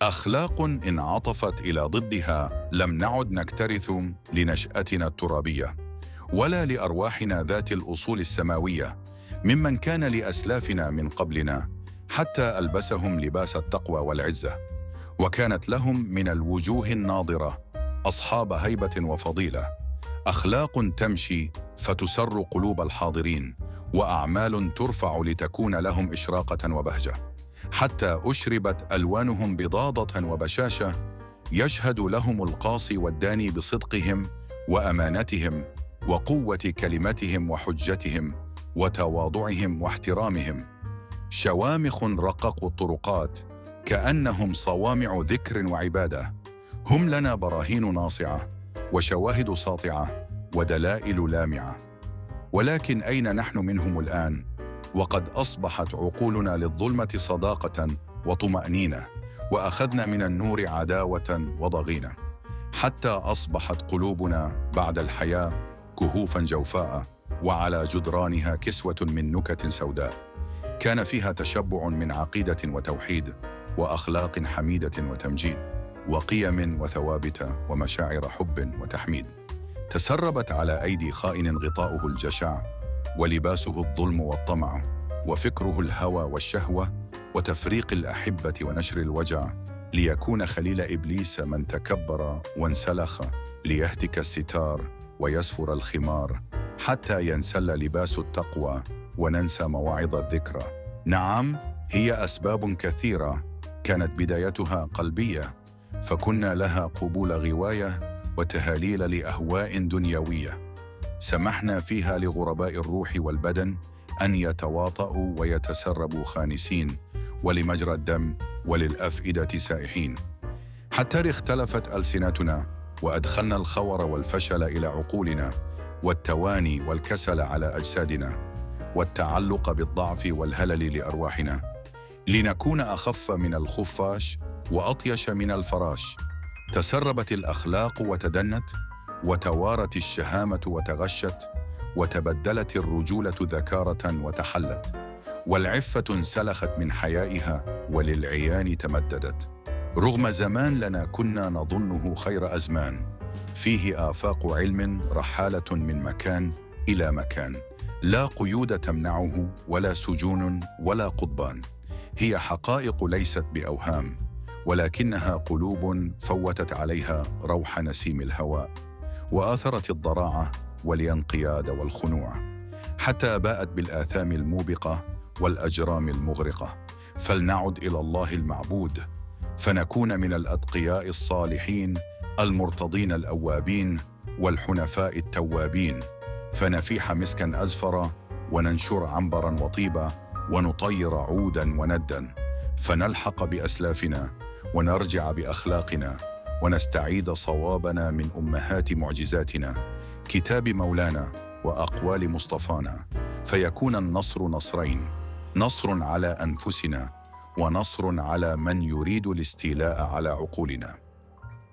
أخلاق إن عطفت إلى ضدها لم نعد نكترث لنشأتنا الترابية ولا لأرواحنا ذات الأصول السماوية ممن كان لأسلافنا من قبلنا، حتى ألبسهم لباس التقوى والعزة، وكانت لهم من الوجوه الناضرة أصحاب هيبة وفضيلة، أخلاق تمشي فتسر قلوب الحاضرين، وأعمال ترفع لتكون لهم إشراقة وبهجة، حتى أشربت ألوانهم بضاضة وبشاشة، يشهد لهم القاصي والداني بصدقهم وأمانتهم وقوة كلمتهم وحجتهم وتواضعهم واحترامهم. شوامخ رققوا الطرقات كأنهم صوامع ذكر وعبادة، هم لنا براهين ناصعة وشواهد ساطعة ودلائل لامعة. ولكن أين نحن منهم الآن؟ وقد أصبحت عقولنا للظلمة صداقة وطمأنينة، وأخذنا من النور عداوة وضغينة، حتى أصبحت قلوبنا بعد الحياة كهوفا جوفاء، وعلى جدرانها كسوة من نكت سوداء كان فيها تشبع من عقيدة وتوحيد وأخلاق حميدة وتمجيد وقيم وثوابت ومشاعر حب وتحميد. تسربت على أيدي خائن غطاؤه الجشع ولباسه الظلم والطمع وفكره الهوى والشهوة وتفريق الأحبة ونشر الوجع، ليكون خليل إبليس من تكبر وانسلخ ليهتك الستار ويسفر الخمار، حتى ينسل لباس التقوى وننسى مواعظ الذكرى. نعم، هي أسباب كثيرة كانت بدايتها قلبية، فكنا لها قبول غواية وتهاليل لأهواء دنيوية، سمحنا فيها لغرباء الروح والبدن أن يتواطؤوا ويتسربوا خانسين، ولمجرى الدم وللأفئدة سائحين، حتى اختلفت ألسنتنا وأدخلنا الخور والفشل إلى عقولنا، والتواني والكسل على أجسادنا، والتعلق بالضعف والهلل لأرواحنا، لنكون أخف من الخفاش وأطيش من الفراش. تسربت الأخلاق وتدنت، وتوارت الشهامة وتغشت، وتبدلت الرجولة ذكارة وتحلت، والعفة انسلخت من حيائها وللعيان تمددت، رغم زمان لنا كنا نظنه خير أزمان، فيه آفاق علم رحالة من مكان إلى مكان، لا قيود تمنعه ولا سجون ولا قضبان، هي حقائق ليست بأوهام، ولكنها قلوب فوتت عليها روح نسيم الهواء، وآثرت الضراعة والانقياد والخنوع، حتى باءت بالآثام الموبقة والأجرام المغرقة. فلنعد إلى الله المعبود، فنكون من الأتقياء الصالحين المرتضين الأوابين والحنفاء التوابين، فنفيح مسكا أزفر وننشر عنبرا وطيبا ونطير عودا وندا، فنلحق بأسلافنا ونرجع بأخلاقنا ونستعيد صوابنا من أمهات معجزاتنا، كتاب مولانا وأقوال مصطفانا، فيكون النصر نصرين، نصر على أنفسنا ونصر على من يريد الاستيلاء على عقولنا.